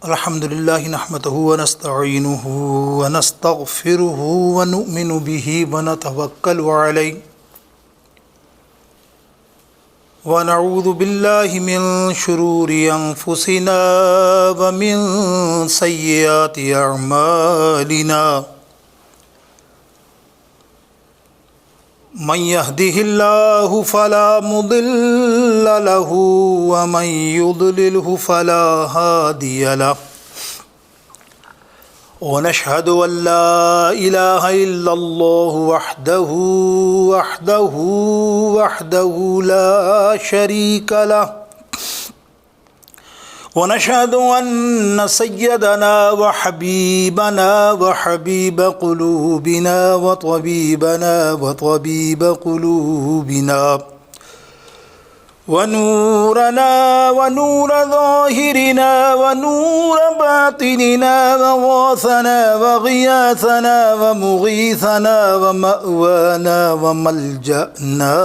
الحمد لله نحمده ونستعينه ونستغفره ونؤمن به ونتوكل عليه ونعوذ بالله من شرور أنفسنا ومن سيئات أعمالنا من يهده الله فلا مضل له ومن يضلله فلا هادي له ونشهد أن لا إله إلا الله وحده لا شريك له ونشهد أن سيدنا وحبيبنا وحبيب قلوبنا وطبيب قلوبنا ونورنا ونور ظاهرنا ونور باطننا وغاثنا وغياثنا ومغيثنا ومأوانا وملجأنا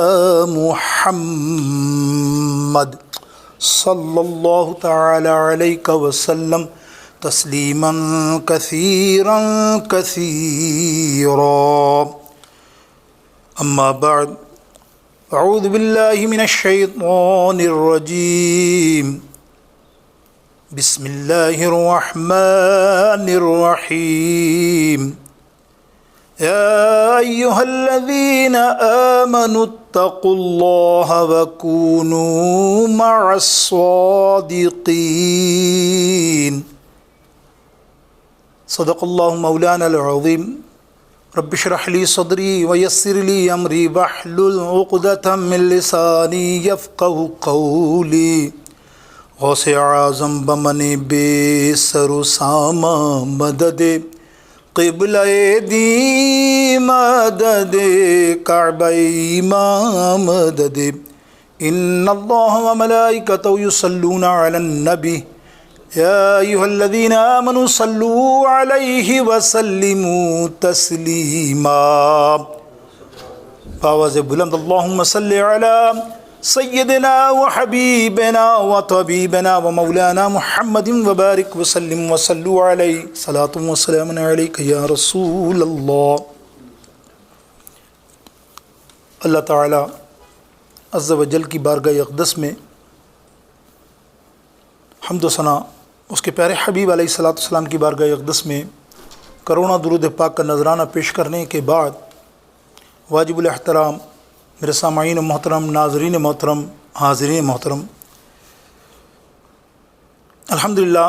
محمد صلى الله تعالى عليك وسلم تسليما كثيرا كثيرا أما بعد أعوذ بالله من الشيطان الرجيم بسم الله الرحمن الرحيم يا أيها الذين آمنوا اتقوا الله وكونوا مع الصادقين صدق الله مولانا العظيم رب اشرح لي صدري ويسر لي أمري واحلل عقدة من لساني يفقهوا قولي غوث اعظم بمن بے سر و ساما مدد قبلہ دی مدد کعبہ امام مدد ان اللہ وملائکتہ یصلون علی النبی یا ایہا الذین آمنوا صلوا علیہ وسلموا تسلیما بآواز بلند اللہم صلی علی سیدنا وحبیبنا وطبیبنا ومولانا محمد وبارک وسلم وصلوا علیہ صلاۃ وسلام علیک یا رسول اللہ۔ اللہ تعالی عز و جل کی بارگاہ اقدس میں حمد و ثنا اس کے پیارے حبیب علیہ الصلوۃ والسلام کی بارگاہ اقدس میں کروڑوں درود پاک کا نذرانہ پیش کرنے کے بعد واجب الاحترام میرے سامعین محترم، ناظرین محترم، حاضرین محترم، الحمدللہ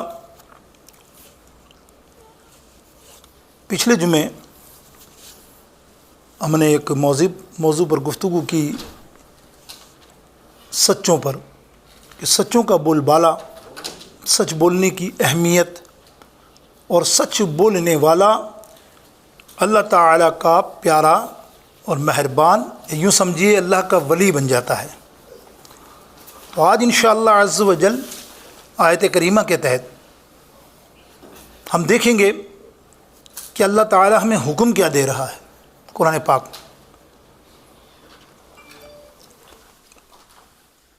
پچھلے جمعے ہم نے ایک موضوع پر گفتگو کی، سچوں پر، کہ سچوں کا بول بالا، سچ بولنے کی اہمیت، اور سچ بولنے والا اللہ تعالیٰ کا پیارا اور مہربان، یوں سمجھیے اللہ کا ولی بن جاتا ہے۔ تو آج انشاءاللہ عز و جل آیت کریمہ کے تحت ہم دیکھیں گے کہ اللہ تعالیٰ ہمیں حکم کیا دے رہا ہے قرآن پاک،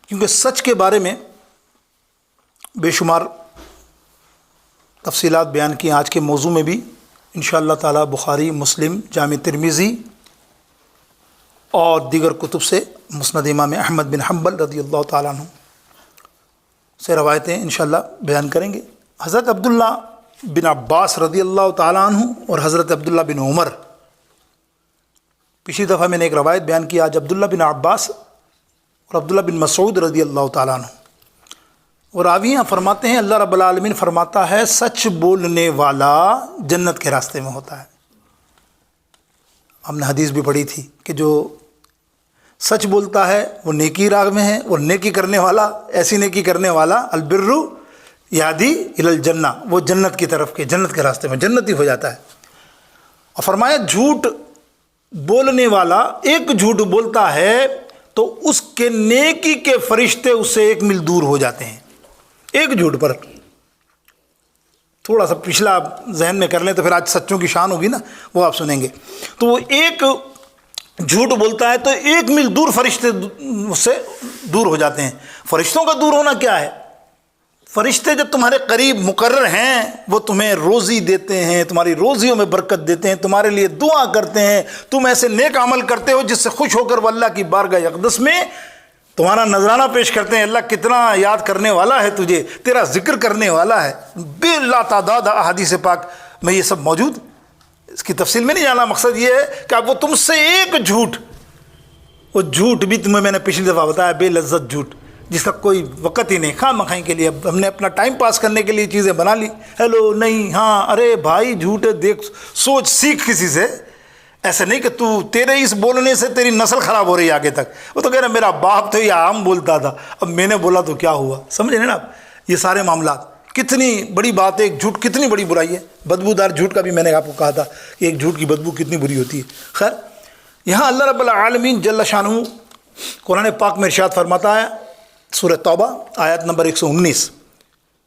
کیونکہ سچ کے بارے میں بے شمار تفصیلات بیان کی آج کے موضوع میں بھی انشاءاللہ تعالیٰ بخاری، مسلم، جامع ترمذی اور دیگر کتب سے، مسند امام احمد بن حنبل رضی اللہ تعالیٰ عنہ سے روایتیں انشاءاللہ بیان کریں گے۔ حضرت عبداللہ بن عباس رضی اللہ تعالیٰ عنہ اور حضرت عبداللہ بن عمر، پچھلی دفعہ میں نے ایک روایت بیان کی، آج عبداللہ بن عباس اور عبداللہ بن مسعود رضی اللہ تعالیٰ عنہ، اور راویاں فرماتے ہیں اللہ رب العالمین فرماتا ہے سچ بولنے والا جنت کے راستے میں ہوتا ہے۔ ہم نے حدیث بھی پڑھی تھی کہ جو سچ بولتا ہے وہ نیکی راہ میں ہے، اور نیکی کرنے والا، ایسی نیکی کرنے والا البر یہدی الی الجنہ، وہ جنت کی طرف کے، جنت کے راستے میں جنتی ہو جاتا ہے۔ اور فرمایا جھوٹ بولنے والا ایک جھوٹ بولتا ہے تو اس کے نیکی کے فرشتے اس سے 1 میل دور ہو جاتے ہیں، ایک جھوٹ پر۔ تھوڑا سا پچھلا ذہن میں کر لیں تو پھر آج سچوں کی شان ہوگی نا، وہ آپ سنیں گے۔ تو وہ ایک جھوٹ بولتا ہے تو 1 میل دور فرشتے اس سے دور ہو جاتے ہیں۔ فرشتوں کا دور ہونا کیا ہے؟ فرشتے جو تمہارے قریب مقرر ہیں وہ تمہیں روزی دیتے ہیں، تمہاری روزیوں میں برکت دیتے ہیں، تمہارے لیے دعا کرتے ہیں، تم ایسے نیک عمل کرتے ہو جس سے خوش ہو کر وہ اللہ کی بارگاہ اقدس میں تمہارا نذرانہ پیش کرتے ہیں۔ اللہ کتنا یاد کرنے والا ہے تجھے، تیرا ذکر کرنے والا ہے۔ بلا تعداد احادیث پاک میں یہ سب موجود، اس کی تفصیل میں نہیں جانا، مقصد یہ ہے کہ اب وہ تم سے ایک جھوٹ، وہ جھوٹ بھی تمہیں میں نے پچھلی دفعہ بتایا، بے لذت جھوٹ جس کا کوئی وقت ہی نہیں، خواہ مخواہ کے لیے ہم نے اپنا ٹائم پاس کرنے کے لیے چیزیں بنا لی، ہیلو نہیں ہاں ارے بھائی جھوٹ ہے، دیکھ سوچ سیکھ کسی سے، ایسے نہیں کہ تیرے اس بولنے سے تیری نسل خراب ہو رہی ہے آگے تک۔ وہ تو کہہ رہے میرا باپ تو یہ عام بولتا تھا، اب میں نے بولا تو کیا ہوا، سمجھ رہے نا آپ یہ سارے معاملات۔ کتنی بڑی بات ہے، ایک جھوٹ کتنی بڑی برائی ہے، بدبودار جھوٹ کا بھی میں نے آپ کو کہا تھا کہ ایک جھوٹ کی بدبو کتنی بری ہوتی ہے۔ خیر یہاں اللہ رب العالمین جل شانہ قرآن پاک میں ارشاد فرماتا ہے، سورہ توبہ آیت نمبر 119،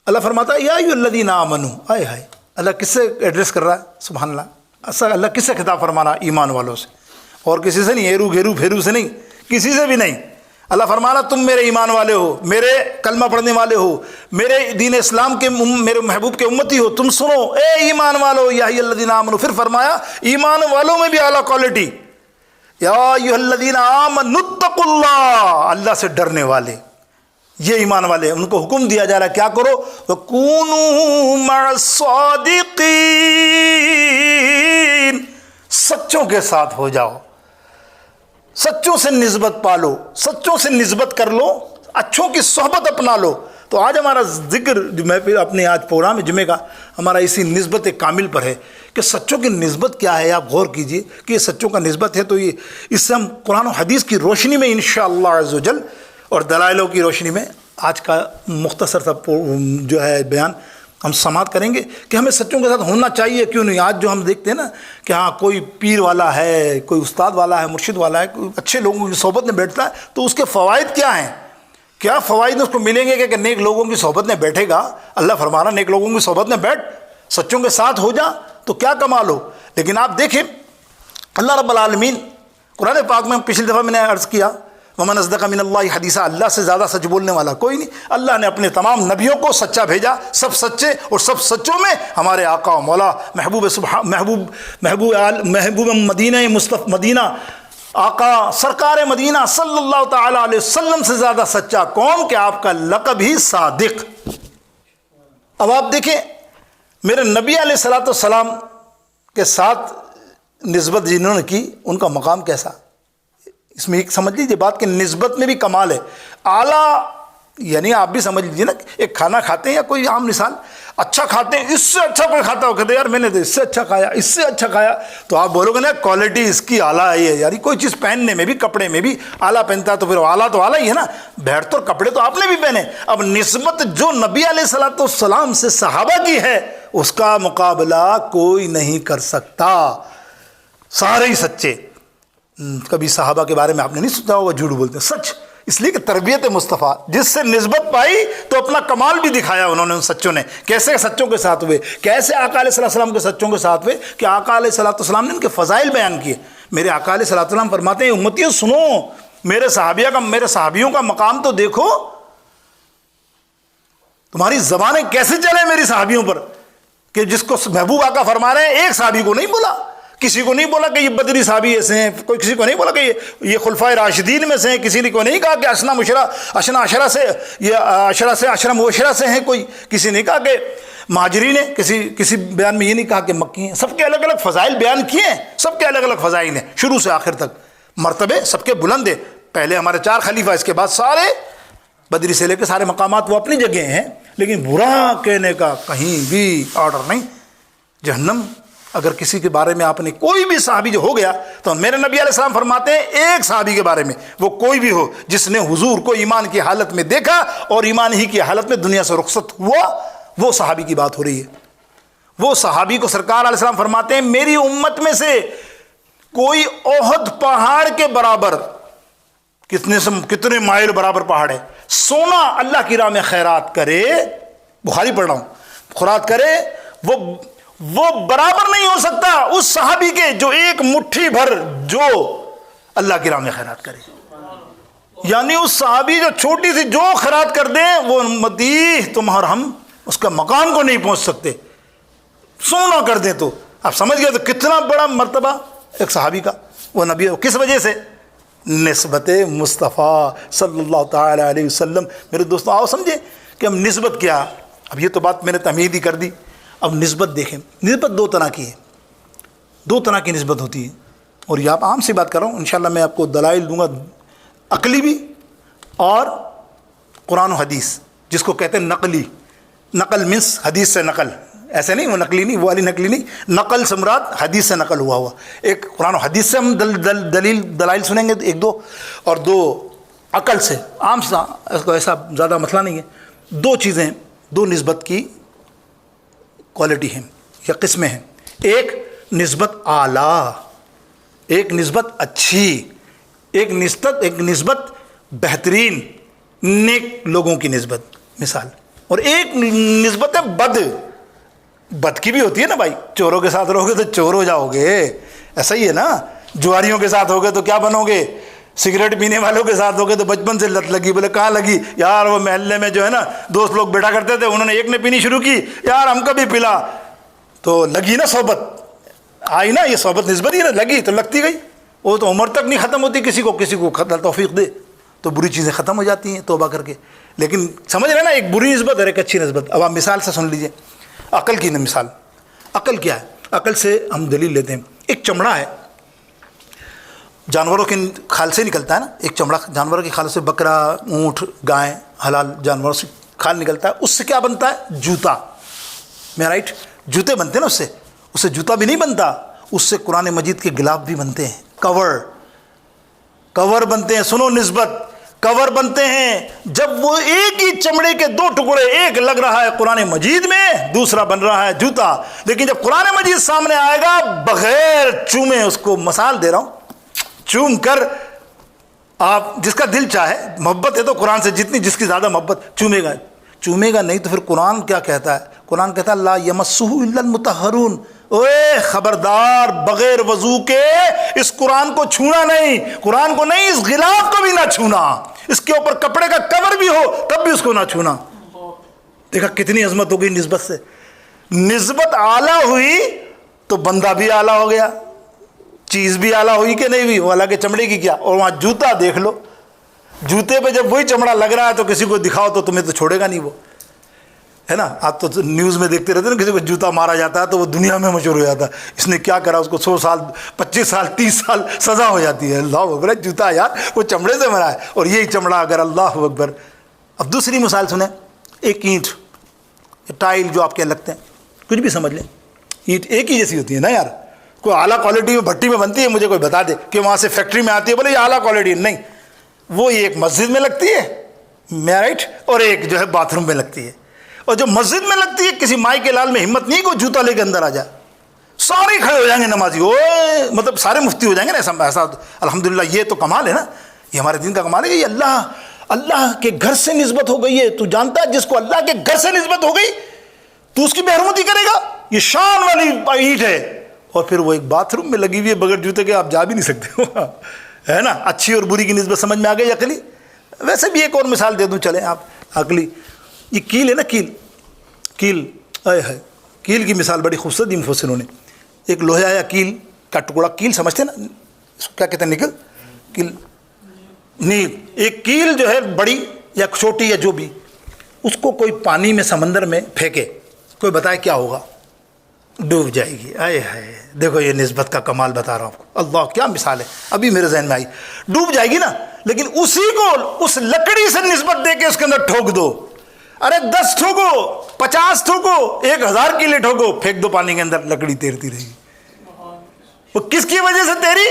اللہ فرماتا ہے یا ایھا الذین آمنوا، آئے ہائے اللہ کس سے ایڈریس کر رہا ہے، سبحان اللہ، اصل اللہ کس سے خطاب فرما رہا ہے، ایمان والوں سے، اور کسی سے نہیں، ایرو گھیرو پھیرو سے نہیں، کسی سے بھی نہیں۔ اللہ فرما رہا تم میرے ایمان والے ہو، میرے کلمہ پڑھنے والے ہو، میرے دین اسلام کے میرے محبوب کے امتی ہو، تم سنو اے ایمان والو، یا ایھا الذین آمنوا، پھر فرمایا ایمان والوں میں بھی اعلیٰ کوالٹی، یا ایھا الذین آمنوا اتقوا اللہ، اللہ سے ڈرنے والے، یہ ایمان والے، ان کو حکم دیا جا رہا ہے کیا کرو، وَكُونُوا مَعَ الصَّادِقِينَ، سچوں کے ساتھ ہو جاؤ، سچوں سے نسبت پالو، سچوں سے نسبت کر لو، اچھوں کی صحبت اپنا لو۔ تو آج ہمارا ذکر جو میں اپنے آج پروگرام جمعے کا ہمارا اسی نسبت کامل پر ہے کہ سچوں کی نسبت کیا ہے۔ آپ غور کیجئے کہ یہ سچوں کا نسبت ہے، تو یہ اس سے ہم قرآن و حدیث کی روشنی میں انشاءاللہ عز و جل اور دلائلوں کی روشنی میں آج کا مختصر سا جو ہے بیان ہم سماعت کریں گے کہ ہمیں سچوں کے ساتھ ہونا چاہیے، کیوں نہیں۔ آج جو ہم دیکھتے ہیں نا کہ ہاں کوئی پیر والا ہے، کوئی استاد والا ہے، مرشد والا ہے، کوئی اچھے لوگوں کی صحبت میں بیٹھتا ہے، تو اس کے فوائد کیا ہیں، کیا فوائد اس کو ملیں گے کہ نیک لوگوں کی صحبت میں بیٹھے گا۔ اللہ فرما رہا نیک لوگوں کی صحبت میں بیٹھ، سچوں کے ساتھ ہو جا تو کیا کمال ہو۔ لیکن آپ دیکھیں اللہ رب العالمین قرآن پاک میں پچھلی دفعہ میں نے عرض کیا وَمَنْ أَصْدَقَ مِنَ اللَّهِ حَدِيثًا، اللہ سے زیادہ سچ بولنے والا کوئی نہیں۔ اللہ نے اپنے تمام نبیوں کو سچا بھیجا، سب سچے، اور سب سچوں میں ہمارے آقا و مولا محبوب مدینہ مدینہ آقا سرکار مدینہ صلی اللہ تعالی علیہ وسلم سے زیادہ سچا کون کہ آپ کا لقب ہی صادق۔ اب آپ دیکھیں میرے نبی علیہ الصلوۃ والسلام کے ساتھ نسبت جنہوں نے کی ان کا مقام کیسا، اس میں ایک سمجھ لیجیے بات کہ نسبت میں بھی کمال ہے، اعلیٰ، یعنی آپ بھی سمجھ لیجیے نا، ایک کھانا کھاتے ہیں یا کوئی عام مثال اچھا کھاتے ہیں، اس سے اچھا کوئی کھاتا ہو، کہتے ہیں یار میں نے تو اس سے اچھا کھایا، اس سے اچھا کھایا، تو آپ بولو گے نا کوالٹی اس کی اعلیٰ ہے، یار کوئی چیز پہننے میں بھی کپڑے میں بھی اعلیٰ پہنتا ہے تو پھر اعلیٰ تو اعلیٰ ہی ہے نا، بیٹھ تو کپڑے تو آپ نے بھی پہنے۔ اب نسبت جو نبی علیہ الصلوۃ والسلام سے صحابہ کی ہے اس کا مقابلہ کوئی نہیں کر سکتا، سارے ہی سچے۔ کبھی صحابہ کے بارے میں آپ نے نہیں سنا ہوگا جھوٹ بولتے، سچ، اس لیے کہ تربیت مصطفیٰ جس سے نسبت پائی تو اپنا کمال بھی دکھایا انہوں نے، ان سچوں نے کیسے سچوں کے ساتھ ہوئے، کیسے آقا علیہ السلام کے سچوں کے ساتھ ہوئے کہ آقا علیہ السلام نے ان کے فضائل بیان کیے۔ میرے آقا علیہ السلام فرماتے ہیں امتیوں سنو، میرے صحابیوں کا مقام تو دیکھو، تمہاری زبانیں کیسے چلے میری صحابیوں پر، کہ جس کو محبوب آقا فرما رہے ہیں ایک صحابی کو نہیں بولا، کسی کو نہیں بولا کہ یہ بدری صحابی ایسے ہیں، کوئی کسی کو نہیں بولا کہ یہ خلفائے راشدین میں سے ہیں، کسی نے کو نہیں کہا کہ اشنا عشرہ سے، یہ عشرہ مبشرہ سے ہیں، کوئی کسی نے کہا کہ مہاجرین ہیں، کسی بیان میں یہ نہیں کہا کہ مکی ہیں، سب کے الگ الگ فضائل بیان کیے ہیں، سب کے الگ الگ فضائل ہیں، شروع سے آخر تک مرتبے سب کے بلند ہیں۔ پہلے ہمارے 4 خلیفہ، اس کے بعد سارے بدری سے لے کے سارے مقامات وہ اپنی جگہ ہیں، لیکن برا کہنے کا کہیں بھی آرڈر نہیں۔ جہنم اگر کسی کے بارے میں آپ نے کوئی بھی صحابی جو ہو گیا، تو میرے نبی علیہ السلام فرماتے ہیں ایک صحابی کے بارے میں، وہ کوئی بھی ہو جس نے حضور کو ایمان کی حالت میں دیکھا اور ایمان ہی کی حالت میں دنیا سے رخصت ہوا، وہ صحابی کی بات ہو رہی ہے۔ وہ صحابی کو سرکار علیہ السلام فرماتے ہیں میری امت میں سے کوئی احد پہاڑ کے برابر، کتنے مائل برابر پہاڑ ہے، سونا اللہ کی راہ میں خیرات کرے، بخاری پڑھ رہا ہوں، خیرات کرے، وہ برابر نہیں ہو سکتا اس صحابی کے جو ایک مٹھی بھر جو اللہ کی راہ میں خیرات کرے۔ یعنی اس صحابی جو چھوٹی سی جو خیرات کر دیں وہ امتی تم اور ہم اس کا مقام کو نہیں پہنچ سکتے، سونا کر دیں تو آپ سمجھ گئے تو کتنا بڑا مرتبہ ایک صحابی کا وہ نبی، کس وجہ سے؟ نسبت مصطفیٰ صلی اللہ تعالی علیہ وسلم۔ میرے دوستوں آؤ سمجھیں کہ ہم نسبت کیا، اب یہ تو بات میں نے تمہید ہی کر دی، اب نسبت دیکھیں۔ نسبت دو طرح کی ہے، دو طرح کی نسبت ہوتی ہے، اور یہ آپ عام سی بات کر رہا ہوں، انشاءاللہ میں آپ کو دلائل دوں گا، عقلی بھی اور قرآن و حدیث، جس کو کہتے ہیں نقلی۔ نقل منس حدیث سے نقل، ایسے نہیں، وہ نقلی نہیں، وہ والی نقلی نہیں، نقل سے مراد حدیث سے نقل ہوا۔ ایک قرآن و حدیث سے ہم دلائل سنیں گے ایک دو، اور دو عقل سے، عام سا ایسا زیادہ مسئلہ نہیں ہے۔ دو چیزیں، دو نسبت کی کوالٹی ہیں یا قسمیں ہیں، ایک نسبت اعلیٰ، ایک نسبت اچھی، ایک نسبت بہترین نیک لوگوں کی نسبت مثال، اور ایک نسبت ہے بد کی بھی ہوتی ہے نا بھائی، چوروں کے ساتھ رہو گے تو چور ہو جاؤ گے، ایسا ہی ہے نا، جواریوں کے ساتھ ہوگے تو کیا بنو گے، سگریٹ پینے والوں کے ساتھ ہوگے تو بچپن سے لت لگی، بولے کہاں لگی یار، وہ محلے میں جو ہے نا دوست لوگ بیٹھا کرتے تھے، انہوں نے ایک نے پینی شروع کی، یار ہم کا بھی پلا، تو لگی نا صحبت، آئی نا، یہ صحبت نسبت ہی نا، لگی تو لگتی گئی، وہ تو عمر تک نہیں ختم ہوتی، کسی کو اللہ توفیق دے تو بری چیزیں ختم ہو جاتی ہیں توبہ کر کے۔ لیکن سمجھ رہے نا، ایک بری نسبت اور ایک اچھی نسبت۔ اب آپ مثال سے سن لیجئے، عقل کی مثال۔ عقل کیا ہے؟ عقل سے ہم دلیل لیتے ہیں، ایک چمڑا ہے، جانوروں کے کھال سے نکلتا ہے نا، ایک چمڑا جانوروں کی کھال سے، بکرا، اونٹ، گائے، حلال جانوروں سے کھال نکلتا ہے، اس سے کیا بنتا ہے؟ جوتا، میں رائٹ، جوتے بنتے ہیں نا اس سے جوتا بھی نہیں بنتا، اس سے قرآن مجید کے غلاف بھی بنتے ہیں، کور بنتے ہیں، سنو نسبت، کور بنتے ہیں، جب وہ ایک ہی چمڑے کے دو ٹکڑے، ایک لگ رہا ہے قرآن مجید میں، دوسرا بن رہا ہے جوتا، لیکن جب قرآن مجید سامنے آئے گا بغیر چومے، اس کو مثال دے رہا ہوں، چوم کر آپ جس کا دل چاہے، محبت ہے تو قرآن سے جتنی جس کی زیادہ محبت، چومے گا نہیں تو پھر قرآن کیا کہتا ہے؟ قرآن کہتا ہے لا یمسہ الا المطہرون، اوے خبردار، بغیر وضو کے اس قرآن کو چھونا نہیں، قرآن کو نہیں، اس غلاف کو بھی نہ چھونا، اس کے اوپر کپڑے کا کور بھی ہو تب بھی اس کو نہ چھونا۔ دیکھا کتنی عظمت ہو گئی نسبت سے، نسبت اعلیٰ ہوئی تو بندہ بھی اعلیٰ ہو گیا، چیز بھی اعلیٰ ہوئی کہ نہیں ہوئی، وہ حالانکہ چمڑے کی کیا، اور وہاں جوتا دیکھ لو، جوتے پہ جب وہی چمڑا لگ رہا ہے تو کسی کو دکھاؤ تو تمہیں تو چھوڑے گا نہیں، وہ ہے نا، آپ تو نیوز میں دیکھتے رہتے ہیں نا، کسی کو جوتا مارا جاتا ہے تو وہ دنیا میں مشہور ہو جاتا ہے، اس نے کیا کرا، اس کو 100 سال 25 سال 30 سال سزا ہو جاتی ہے۔ اللہ اکبر، جوتا یار وہ چمڑے سے مرا ہے، اور یہی چمڑا اگر، اللہ اکبر۔ اب دوسری مثال سنیں، ایک اینٹ، ٹائل جو آپ کے لگتے ہیں، کچھ بھی سمجھ لیں، اینٹ ایک ہی جیسی ہوتی ہے نا یار، کوئی اعلیٰ کوالٹی میں بھٹی میں بنتی ہے، مجھے کوئی بتا دے کہ وہاں سے فیکٹری میں آتی ہے، بولے یہ اعلیٰ کوالٹی نہیں، وہ ایک مسجد میں لگتی ہے، میں رائٹ، اور ایک جو ہے باتھ روم میں لگتی ہے، اور جو مسجد میں لگتی ہے کسی مائی کے لال میں ہمت نہیں کوئی جوتا لے کے اندر آ جائے، سارے کھڑے ہو جائیں گے نمازی، اوے مطلب سارے مفتی ہو جائیں گے نا، ایسا الحمدللہ، یہ تو کمال ہے نا، یہ ہمارے دین کا کمال ہے کہ یہ اللہ کے گھر سے نسبت ہو گئی ہے۔ تو جانتا ہے جس کو اللہ کے گھر سے نسبت ہو گئی تو اس کی بے حرمتی کرے گا، یہ شان والی اینٹ ہے، اور پھر وہ ایک باتھ روم میں لگی ہوئی ہے، بغیر جوتے کے آپ جا بھی نہیں سکتے، ہے نا۔ اچھی اور بری کی نسبت سمجھ میں آ گئی عقلی۔ ویسے بھی ایک اور مثال دے دوں، چلیں آپ عقلی، یہ کیل ہے نا، کیل ہے، کیل کی مثال بڑی خوبصورت دی مفسروں نے، ایک لوہا یا کیل کا ٹکڑا، کیل سمجھتے ہیں نا، اس کو کیا کہتے ہیں، نکل، کیل، نیل، ایک کیل جو ہے بڑی یا چھوٹی یا جو بھی، اس کو کوئی پانی میں سمندر میں پھینکے، کوئی بتائے کیا ہوگا؟ ڈوب جائے گی۔ آئے ہائے، دیکھو یہ نسبت کا کمال بتا رہا ہوں آپ کو، اللہ کیا مثال ہے، ابھی میرے ذہن میں آئی، ڈوب جائے گی نا، لیکن اسی کو اس لکڑی سے نسبت دے کے اس کے اندر ٹھوک دو، ارے 10 ٹھوکو، 50 ٹھوکو، 1000 کے لیے ٹھوکو، پھینک دو پانی کے اندر، لکڑی تیرتی رہے گی۔ وہ کس کی وجہ سے تیری؟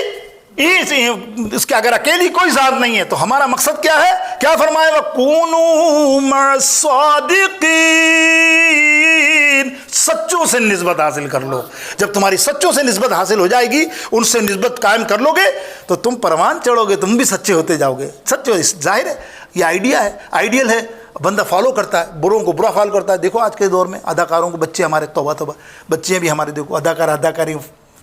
اس کے اگر اکیلی کوئی ذات نہیں ہے تو ہمارا مقصد کیا ہے؟ کیا فرمائے؟ وَكُونُوا مَعَ الصَّادِقِينَ، سچوں سے نسبت حاصل کر لو۔ جب تمہاری سچوں سے نسبت حاصل ہو جائے گی، ان سے نسبت قائم کر لو گے تو تم پروان چڑھو گے، تم بھی سچے ہوتے جاؤ گے۔ سچے، ظاہر ہے یہ آئیڈیا ہے، آئیڈیل ہے، بندہ فالو کرتا ہے، بروں کو برا فالو کرتا ہے۔ دیکھو آج کے دور میں اداکاروں کو، بچے ہمارے، توبہ توبہ، بچے بھی ہمارے، دیکھو اداکاری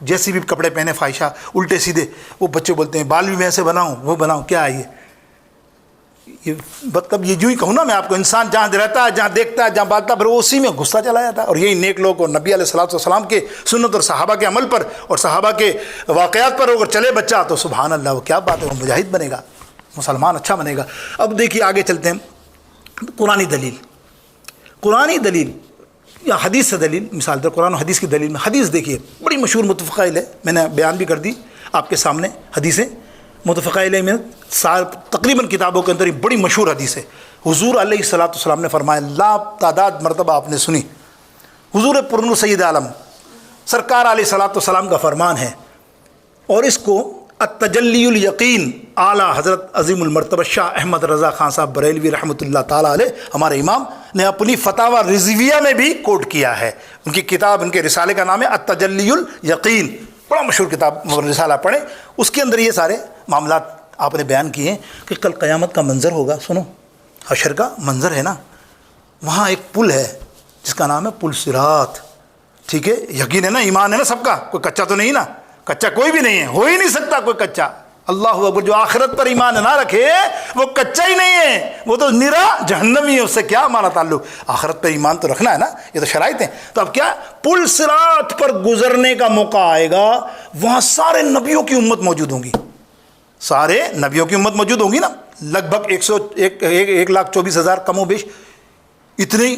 جیسی بھی کپڑے پہنے، فاحشہ، الٹے سیدھے، وہ بچے بولتے ہیں بال بھی میں ایسے بناؤں، وہ بناؤں، کیا ہے یہ مطلب یہ جو ہی کہوں نا میں آپ کو، انسان جہاں رہتا ہے، جہاں دیکھتا ہے، جہاں باتتا ہے، پھر وہ اسی میں گھستا چلا جاتا ہے. اور یہی نیک لوگ اور نبی علیہ الصلوۃ والسلام کے سنت اور صحابہ کے عمل پر اور صحابہ کے واقعات پر اگر چلے بچہ تو سبحان اللہ، وہ کیا بات ہے، وہ مجاہد بنے گا، مسلمان اچھا بنے گا. اب دیکھیے آگے چلتے ہیں. قرآنی دلیل یا حدیث سے دلیل، مثال طور قرآن و حدیث کی دلیل میں حدیث دیکھیے بڑی مشہور متفقہ علیہ، میں نے بیان بھی کر دی آپ کے سامنے. حدیثیں متفقہ علیہ میں تقریباً کتابوں کے اندر بڑی مشہور حدیث ہے. حضور علیہ الصلوۃ والسلام نے فرمایا، لا تعداد مرتبہ آپ نے سنی، حضور پرنور سید عالم سرکار علیہ الصلوۃ والسلام کا فرمان ہے، اور اس کو التجلی الیقین اعلیٰ حضرت عظیم المرتبہ شاہ احمد رضا خان صاحب بریلوی رحمۃ اللہ تعالیٰ علیہ ہمارے امام نے اپنی فتاوی رضویہ میں بھی کوٹ کیا ہے. ان کی کتاب، ان کے رسالے کا نام ہے التجلی الیقین، بڑا مشہور کتاب رسالہ پڑھیں. اس کے اندر یہ سارے معاملات آپ نے بیان کیے ہیں کہ کل قیامت کا منظر ہوگا. سنو، حشر کا منظر ہے نا، وہاں ایک پل ہے جس کا نام ہے پل صراط. ٹھیک ہے، یقین ہے نا، ایمان ہے نا سب کا، کوئی کچا تو نہیں نا، کچا کوئی بھی نہیں ہے، ہو ہی نہیں سکتا کوئی کچا. اللہ اکبر، جو آخرت پر ایمان نہ رکھے وہ کچا ہی نہیں ہے، وہ تو نرا جہنمی ہے. اس سے کیا ہمارا تعلق، آخرت پر ایمان تو رکھنا ہے نا، یہ تو شرائط ہیں. تو اب کیا، پل صراط پر گزرنے کا موقع آئے گا، وہاں سارے نبیوں کی امت موجود ہوں گی، سارے نبیوں کی امت موجود ہوں گی نا، لگ بھگ 1,24,000 کم و بیش اتنی.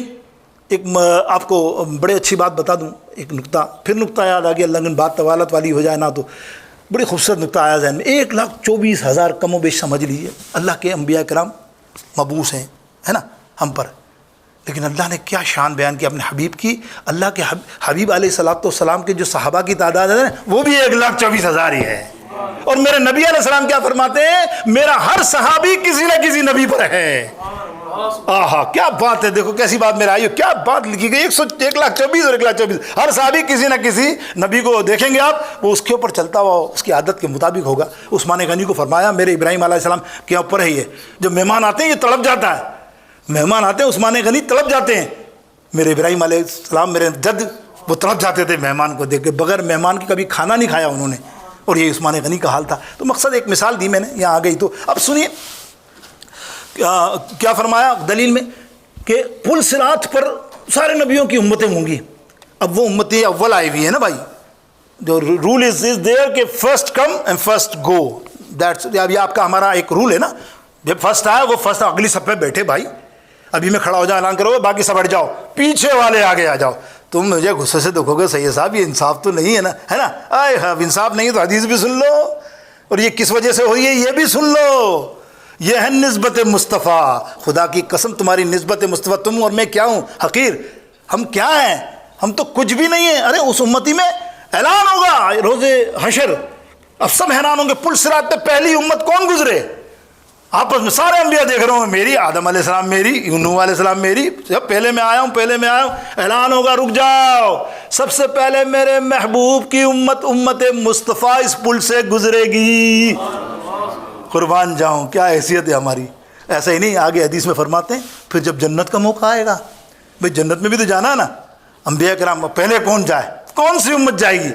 ایک آپ کو بڑے اچھی بات بتا دوں، ایک نقطہ، پھر نقطہ یاد آ گیا، اللہ بات طوالت والی ہو جائے نا تو بڑی خوبصورت نقطہ آیا ذہن میں. 1,24,000 کم و بیش سمجھ لیجیے اللہ کے انبیاء کرام مبعوث ہیں، ہے نا، ہم پر. لیکن اللہ نے کیا شان بیان کی اپنے حبیب کی. اللہ کے حبیب علیہ الصلوۃ والسلام کے جو صحابہ کی تعداد ہے وہ بھی 1,24,000 ہی ہے. اور میرے نبی علیہ السلام کیا فرماتے ہیں، میرا ہر صحابی کسی نہ کسی نبی پر ہے. آہا کیا بات ہے، دیکھو کیسی بات میرے آئی، کیا بات لکھی گئی. 1,24,000 اور 1,24,000 ہر صحابی کسی نہ کسی نبی کو دیکھیں گے آپ، وہ اس کے اوپر چلتا ہوا اس کی عادت کے مطابق ہوگا. عثمان غنی کو فرمایا میرے ابراہیم علیہ السلام کے اوپر ہے. یہ جب مہمان آتے ہیں یہ تڑپ جاتا ہے، مہمان آتے ہیں عثمان غنی تڑپ جاتے ہیں. میرے ابراہیم علیہ السلام میرے جد وہ تڑپ جاتے تھے مہمان کو دیکھ کے، بغیر مہمان کے کبھی کھانا نہیں کھایا انہوں نے. اور یہ عثمان غنی کا حال تھا. تو مقصد ایک مثال دی میں نے، یہاں آ گئی. تو اب سنیے کیا فرمایا دلیل میں کہ پل صراط پر سارے نبیوں کی امتیں ہوں گی. اب وہ امتیں اول آئی ہوئی ہیں نا بھائی، جو رول از دیئر کہ first come and first go. That's ابھی آپ کا ہمارا ایک رول ہے نا، جب فرسٹ آیا وہ فرسٹ اگلی صف پہ بیٹھے بھائی. ابھی میں کھڑا ہو جاؤ، اعلان کرو باقی سب ہٹ جاؤ، پیچھے والے آگے آ جاؤ. تم مجھے غصے سے دیکھو گے سید صاحب یہ انصاف تو نہیں ہے نا، ہے نا. اب انصاف نہیں ہے تو حدیث بھی سن لو، اور یہ کس وجہ سے ہوئی ہے یہ بھی سن لو. یہ ہے نسبت مصطفیٰ. خدا کی قسم تمہاری نسبت مصطفیٰ، تم اور میں کیا ہوں، حقیر. ہم کیا ہیں، ہم تو کچھ بھی نہیں ہیں. ارے اس امتی میں اعلان ہوگا روز حشر، اب سب حیران ہوں گے پل صراط پہ پہلی امت کون گزرے. آپس میں سارے انبیاء دیکھ رہے ہوں، میری آدم علیہ السلام میری، نوح علیہ السلام میری، جب پہلے میں آیا ہوں. اعلان ہوگا رک جاؤ، سب سے پہلے میرے محبوب کی امت، امت مصطفیٰ اس پل سے گزرے گی. قربان جاؤں، کیا حیثیت ہے ہماری. ایسا ہی نہیں، آگے حدیث میں فرماتے ہیں پھر جب جنت کا موقع آئے گا، بھئی جنت میں بھی تو جانا ہے نا. انبیاء کرام پہلے کون جائے، کون سی امت جائے گی.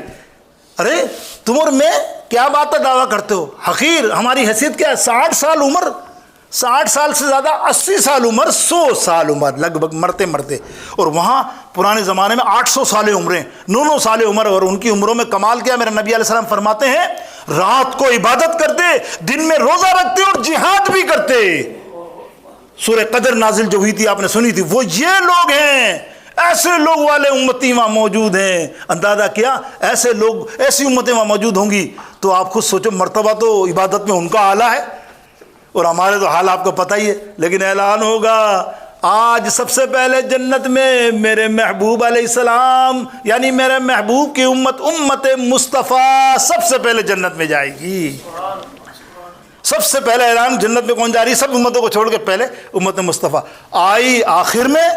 ارے تم اور میں کیا بات کا دعویٰ کرتے ہو، حقیر. ہماری حیثیت کیا ہے، 60 سال عمر، 60 سال سے زیادہ 80 سال عمر، 100 سال عمر لگ بھگ مرتے مرتے. اور وہاں پرانے زمانے میں 800 سال عمریں، 900 سال عمر. اور ان کی عمروں میں کمال کیا، میرے نبی علیہ السلام فرماتے ہیں رات کو عبادت کرتے، دن میں روزہ رکھتے اور جہاد بھی کرتے. سورہ قدر نازل جو ہوئی تھی آپ نے سنی تھی، وہ یہ لوگ ہیں. ایسے لوگ والے امتی وہاں موجود ہیں. اندازہ کیا ایسے لوگ، ایسی امتیں وہاں موجود ہوں گی. تو آپ خود سوچو، مرتبہ تو عبادت میں ان کا اعلیٰ ہے، اور ہمارے تو حال آپ کو پتہ ہی ہے. لیکن اعلان ہوگا آج سب سے پہلے جنت میں میرے محبوب علیہ السلام، یعنی میرے محبوب کی امت، امت مصطفیٰ سب سے پہلے جنت میں جائے گی. سب سے پہلے اعلان جنت میں کون جا رہی ہے، سب امتوں کو چھوڑ کے پہلے امت مصطفیٰ آئی آخر میں،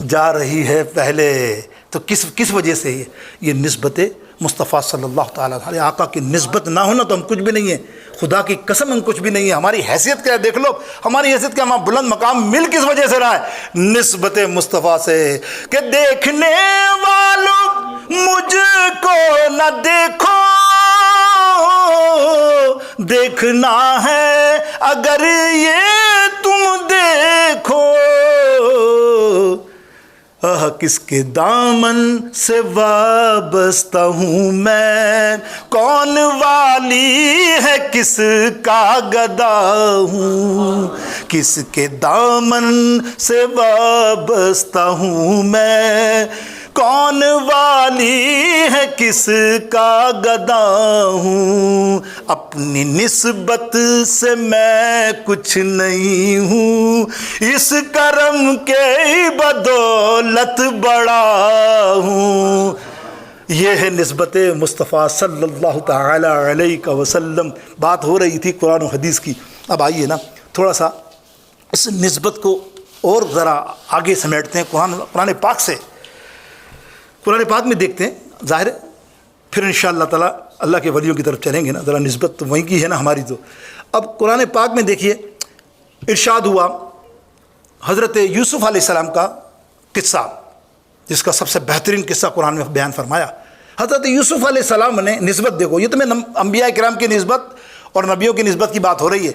جا رہی ہے پہلے. تو کس وجہ سے یہ نسبت مصطفیٰ صلی اللہ تعالیٰ علیہ آقا کی نسبت نہ ہونا تو ہم کچھ بھی نہیں ہیں. خدا کی قسم ہم کچھ بھی نہیں ہیں. ہماری حیثیت کیا ہے دیکھ لو، ہماری حیثیت کیا، ہمارا بلند مقام مل کس وجہ سے رہا ہے، نسبت مصطفیٰ سے. کہ دیکھنے والوں مجھ کو نہ دیکھو، دیکھنا ہے اگر یہ تم کس کے دامن سے وابستہ ہوں میں، کون والی ہے کس کا گدا ہوں، کس کے دامن سے وابستہ ہوں میں، کون والی ہے کس کا گدا ہوں، اپنی نسبت سے میں کچھ نہیں ہوں، اس کرم کے بدولت بڑا ہوں۔ یہ ہے نسبت مصطفیٰ صلی اللہ تعالی علیہ وسلم۔ بات ہو رہی تھی قرآن و حدیث کی، اب آئیے نا تھوڑا سا اس نسبت کو اور ذرا آگے سمیٹتے ہیں قرآن پاک سے۔ قرآن پاک میں دیکھتے ہیں، ظاہر ہے پھر انشاءاللہ تعالی اللہ کے ولیوں کی طرف چلیں گے نا، ذرا نسبت تو وہیں کی ہے نا ہماری۔ تو اب قرآن پاک میں دیکھیے ارشاد ہوا حضرت یوسف علیہ السلام کا قصہ، جس کا سب سے بہترین قصہ قرآن میں بیان فرمایا۔ حضرت یوسف علیہ السلام نے نسبت دیکھو، یہ تو میں انبیاء کرام کی نسبت اور نبیوں کی نسبت کی بات ہو رہی ہے،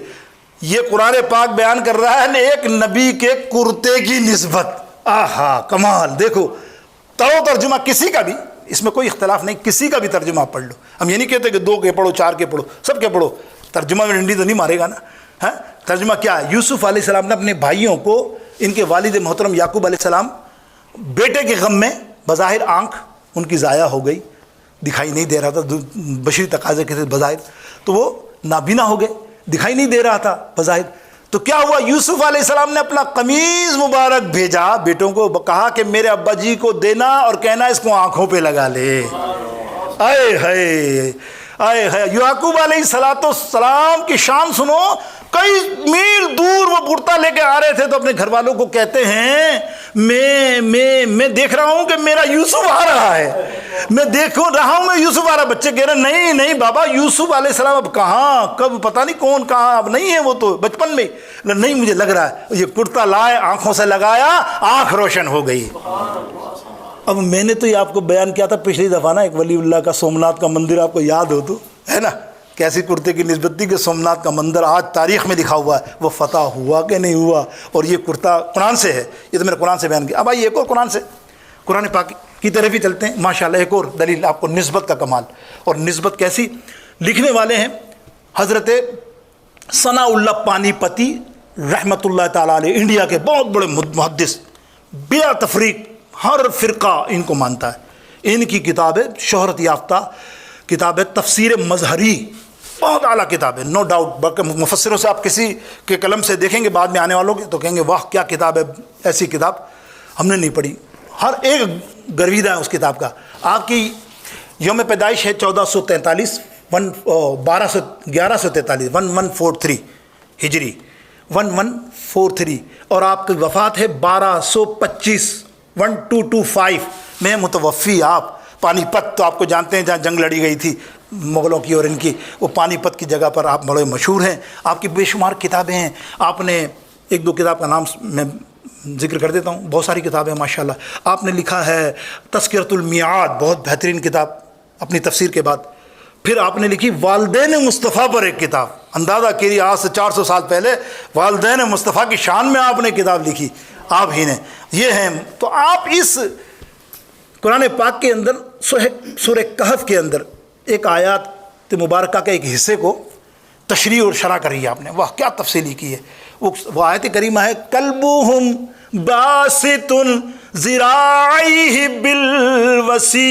یہ قرآن پاک بیان کر رہا ہے ایک نبی کے کرتے کی نسبت۔ آہا کمال! دیکھو ترجمہ کسی کا بھی، اس میں کوئی اختلاف نہیں، کسی کا بھی ترجمہ آپ پڑھ لو، ہم یہ نہیں کہتے کہ 2 کے پڑھو 4 کے پڑھو، سب کے پڑھو، ترجمہ میں ڈنڈی تو نہیں مارے گا نا۔ ہاں ترجمہ کیا ہے؟ یوسف علیہ السلام نے اپنے بھائیوں کو، ان کے والد محترم یعقوب علیہ السلام بیٹے کے غم میں بظاہر آنکھ ان کی ضائع ہو گئی، دکھائی نہیں دے رہا تھا، بشری تقاضے کے بظاہر تو وہ نابینا ہو گئے، دکھائی نہیں دے رہا تھا بظاہر۔ تو کیا ہوا؟ یوسف علیہ السلام نے اپنا قمیض مبارک بھیجا، بیٹوں کو کہا کہ میرے ابا جی کو دینا اور کہنا اس کو آنکھوں پہ لگا لے۔ آئے ہائے آئے ہائے، یعقوب علیہ السلام کی شان سنو، کئی میل دور وہ کرتا لے کے آ رہے تھے تو اپنے گھر والوں کو کہتے ہیں میں دیکھ رہا ہوں کہ میرا یوسف آ رہا ہے، میں دیکھ رہا ہوں میں یوسف آ رہا۔ بچے کہہ رہے ہیں نہیں بابا، یوسف علیہ السلام اب کہاں، کب پتہ نہیں کون کہاں، اب نہیں ہے، وہ تو بچپن میں نہیں، مجھے لگ رہا ہے یہ کرتا لائے، آنکھوں سے لگایا، آنکھ روشن ہو گئی۔ اب میں نے تو یہ آپ کو بیان کیا تھا پچھلی دفعہ نا، ایک ولی اللہ کا سومناتھ کا مندر آپ کو یاد ہو تو ہے نا، کیسی کرتے کی نسبت تھی کہ سومناتھ کا مندر آج تاریخ میں لکھا ہوا ہے، وہ فتح ہوا کہ نہیں ہوا، اور یہ کرتا قرآن سے ہے، یہ تو میں نے قرآن سے بیان کیا۔ اب آئیے ایک اور قرآن سے، قرآن پاک کی طرف ہی چلتے ہیں، ماشاءاللہ ایک اور دلیل آپ کو نسبت کا کمال، اور نسبت کیسی، لکھنے والے ہیں حضرت ثناء اللہ پانی پتی رحمۃ اللہ تعالیٰ علیہ، انڈیا کے بہت بڑے محدث، بلا تفریق ہر فرقہ ان کو مانتا ہے۔ ان کی کتاب ہے شہرت یافتہ کتاب ہے تفسیر مظہری، بہت اعلیٰ کتاب ہے، نو ڈاؤٹ۔ بلکہ مفسروں سے آپ کسی کے قلم سے دیکھیں گے بعد میں آنے والوں کے تو کہیں گے واہ کیا کتاب ہے، ایسی کتاب ہم نے نہیں پڑھی، ہر ایک گرویدہ ہے اس کتاب کا۔ آپ کی یوم پیدائش ہے 1443 1143 1143 ہجری 1143، اور آپ کی وفات ہے 1225 1225 میں متوفی آپ۔ پانی پت تو آپ کو جانتے ہیں جہاں جنگ لڑی گئی تھی مغلوں کی اور ان کی، وہ پانی پت کی جگہ پر آپ بڑے مشہور ہیں۔ آپ کی بے شمار کتابیں ہیں، آپ نے 1-2 کتاب کا نام میں ذکر کر دیتا ہوں، بہت ساری کتابیں ماشاءاللہ۔ آپ نے لکھا ہے تذکرۃ المیعاد، بہت بہترین کتاب اپنی تفسیر کے بعد۔ پھر آپ نے لکھی والدین مصطفیٰ پر ایک کتاب، اندازہ کیجیے آج سے 400 سال پہلے والدین مصطفیٰ کی شان میں آپ نے کتاب لکھی، آپ ہی نے۔ یہ ہیں تو آپ اس قرآن پاک کے اندر سورہ کہف کے اندر ایک آیات مبارکہ کے ایک حصے کو تشریح اور شرح کری ہے آپ نے، واہ کیا تفصیلی کی ہے۔ وہ آیت کریمہ ہے کلبہم باسط ذراعیہ بالوسید۔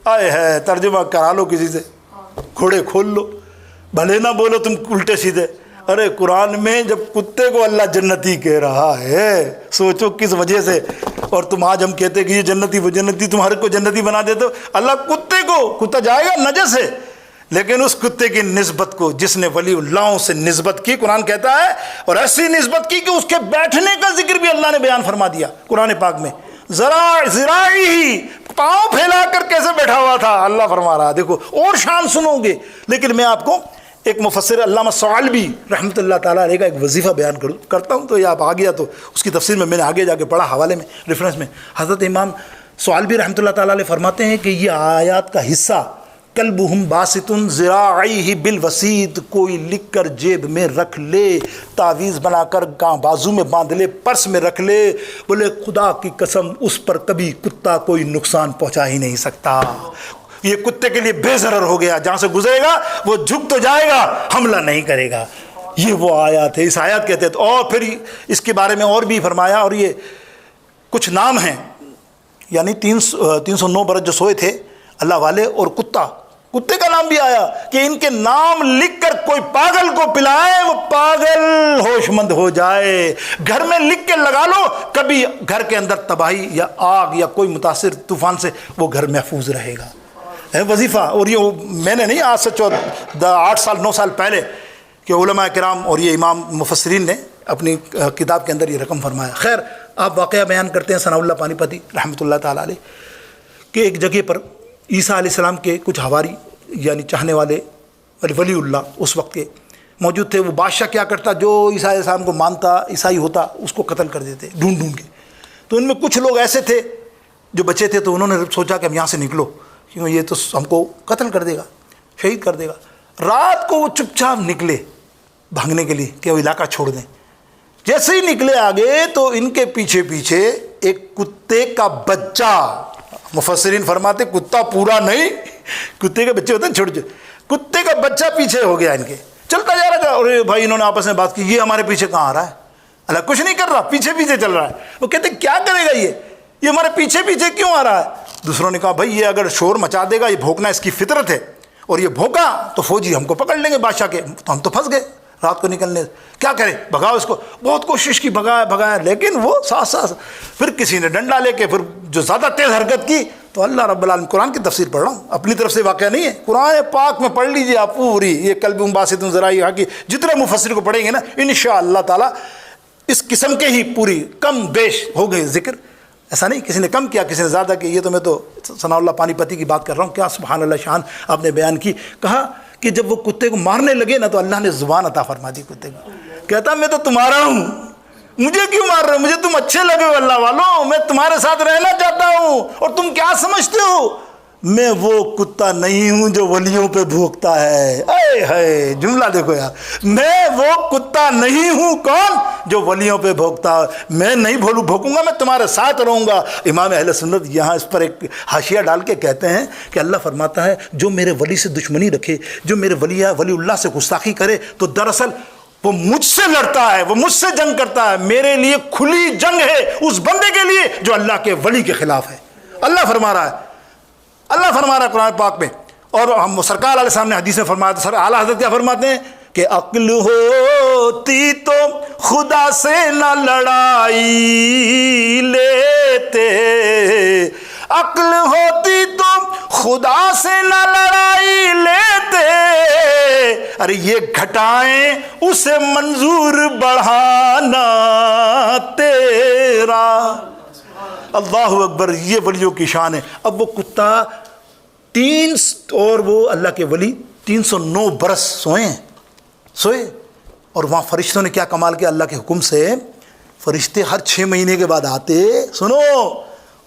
آئے ہے ترجمہ کرا لو کسی سے، گھوڑے کھول لو، بھلے نہ بولو تم الٹے سیدھے۔ ارے قرآن میں جب کتے کو اللہ جنتی کہہ رہا ہے، سوچو کس وجہ سے، اور تم آج ہم کہتے کہ یہ جنتی وہ جنتی، تم ہر کو جنتی بنا دیتے ہو۔ اللہ کتے کو، کتا جائے گا نجس ہے، لیکن اس کتے کی نسبت کو جس نے ولی اللہ سے نسبت کی، قرآن کہتا ہے، اور ایسی نسبت کی کہ اس کے بیٹھنے کا ذکر بھی اللہ نے بیان فرما دیا قرآن پاک میں، ذراعی ہی پاؤں پھیلا کر کیسے بیٹھا ہوا تھا، اللہ فرما رہا۔ دیکھو اور شان سنو گے، لیکن میں آپ کو ایک مفسر علامہ ثعلبی رحمۃ اللہ تعالیٰ علیہ کا ایک وظیفہ بیان کرتا ہوں، تو یہ آپ آ گیا تو اس کی تفسیر میں نے آگے جا کے پڑھا حوالے میں ریفرنس میں۔ حضرت امام ثعلبی رحمۃ اللہ تعالیٰ علیہ فرماتے ہیں کہ یہ آیات کا حصہ کلبہم باسط ذراعیہ بالوسید، کوئی لکھ کر جیب میں رکھ لے، تعویذ بنا کر بازو میں باندھ لے، پرس میں رکھ لے، بولے خدا کی قسم اس پر کبھی کتا کوئی نقصان پہنچا ہی نہیں سکتا، یہ کتے کے لیے بے ضرر ہو گیا، جہاں سے گزرے گا وہ جھک تو جائے گا، حملہ نہیں کرے گا۔ یہ وہ آیات ہے، اس آیات کے تحت۔ اور پھر اس کے بارے میں اور بھی فرمایا، اور یہ کچھ نام ہیں، یعنی 309 برس جو سوئے تھے اللہ والے، اور کتے کا نام بھی آیا کہ ان کے نام لکھ کر کوئی پاگل کو پلائے، وہ پاگل ہوش مند ہو جائے، گھر میں لکھ کے لگا لو، کبھی گھر کے اندر تباہی یا آگ یا کوئی متاثر طوفان سے وہ گھر محفوظ رہے گا، ہے وظیفہ۔ اور یہ میں نے نہیں، آج سے 8 سال 9 سال پہلے کہ علماء کرام اور یہ امام مفسرین نے اپنی کتاب کے اندر یہ رقم فرمایا۔ خیر، آپ واقعہ بیان کرتے ہیں ثناء اللہ پانی پتی رحمۃ اللہ تعالیٰ علیہ کہ ایک جگہ پر عیسیٰ علیہ السلام کے کچھ حواری یعنی چاہنے والے ولی اللہ اس وقت کے موجود تھے۔ وہ بادشاہ کیا کرتا، جو عیسیٰ علیہ السلام کو مانتا عیسائی ہوتا اس کو قتل کر دیتے ڈھونڈ ڈھونڈ کے۔ تو ان میں کچھ لوگ ایسے تھے جو بچے تھے، تو انہوں نے سوچا کہ ہم یہاں سے نکلو، کیوں یہ تو ہم کو قتل کر دے گا، شہید کر دے گا۔ رات کو وہ چپ چاپ نکلے بھاگنے کے لیے کہ وہ علاقہ چھوڑ دیں۔ جیسے ہی نکلے آگے تو ان کے پیچھے پیچھے ایک کتے کا بچہ، مفسرین فرماتے کتا پورا نہیں، کتے کے بچے ہوتے ہیں چھوٹے، کتے کا بچہ پیچھے ہو گیا ان کے، چلتا جا رہا تھا۔ اور بھائی انہوں نے آپس میں بات کی، یہ ہمارے پیچھے کہاں آ رہا ہے، اللہ کچھ نہیں کر رہا، پیچھے پیچھے چل رہا ہے۔ وہ کہتے کیا کرے گا یہ ہمارے پیچھے پیچھے کیوں آ رہا ہے؟ دوسروں نے کہا بھائی یہ اگر شور مچا دے گا، یہ بھونکنا اس کی فطرت ہے، اور یہ بھونکا تو فوجی ہم کو پکڑ لیں گے بادشاہ کے، تو ہم تو پھنس گئے رات کو نکلنے، کیا کرے، بھگاؤ اس کو۔ بہت کوشش کی، بھگایا لیکن وہ ساتھ پھر کسی نے ڈنڈا لے کے پھر جو زیادہ تیز حرکت کی، تو اللہ رب العالمین، قرآن کی تفسیر پڑھ رہا ہوں، اپنی طرف سے واقعہ نہیں ہے، قرآن پاک میں پڑھ لیجیے آپ پوری، یہ کلبہم باسط ذرائع کی جتنے مفسر کو پڑھیں گے نا انشاءاللہ تعالی اس قسم کے ہی پوری کم بیش ہو گئے ذکر، ایسا نہیں کسی نے کم کیا کسی نے زیادہ کیا۔ یہ تو میں تو ثناء اللہ پانی پتی کی بات کر رہا ہوں، کیا سبحان اللہ شان آپ نے بیان کی۔ کہا کہ جب وہ کتے کو مارنے لگے نا تو اللہ نے زبان عطا فرما دی کتے کو، کہتا میں تو تمہارا ہوں، مجھے کیوں مار رہے ہو، مجھے تم اچھے لگے ہو اللہ والوں، میں تمہارے ساتھ رہنا چاہتا ہوں، اور تم کیا سمجھتے ہو میں وہ کتا نہیں ہوں جو ولیوں پہ بھونکتا ہے۔ اے ہے جملہ دیکھو یار، میں وہ کتا نہیں ہوں کون جو ولیوں پہ بھونکتا، میں نہیں بھونکوں گا، میں تمہارے ساتھ رہوں گا۔ امام اہل سنت یہاں اس پر ایک حاشیہ ڈال کے کہتے ہیں کہ اللہ فرماتا ہے جو میرے ولی سے دشمنی رکھے، جو میرے ولی اللہ سے گستاخی کرے، تو دراصل وہ مجھ سے لڑتا ہے، وہ مجھ سے جنگ کرتا ہے، میرے لیے کھلی جنگ ہے اس بندے کے لیے جو اللہ کے ولی کے خلاف ہے۔ اللہ فرما رہا ہے قرآن پاک میں، اور ہم سرکار علیہ السلام نے حدیث میں فرمایا، تو سر اعلیٰ حضرت کیا فرماتے ہیں کہ عقل ہوتی تو خدا سے نہ لڑائی لیتے، عقل ہوتی تو خدا سے نہ لڑائی لیتے، ارے یہ گھٹائیں اسے منظور بڑھانا تیرا۔ اللہ اکبر، یہ ولیوں کی شان ہے۔ اب وہ کتا اور وہ اللہ کے ولی 309 برس سوئے، اور وہاں فرشتوں نے کیا کمال کیا، اللہ کے حکم سے فرشتے ہر 6 مہینے کے بعد آتے، سنو،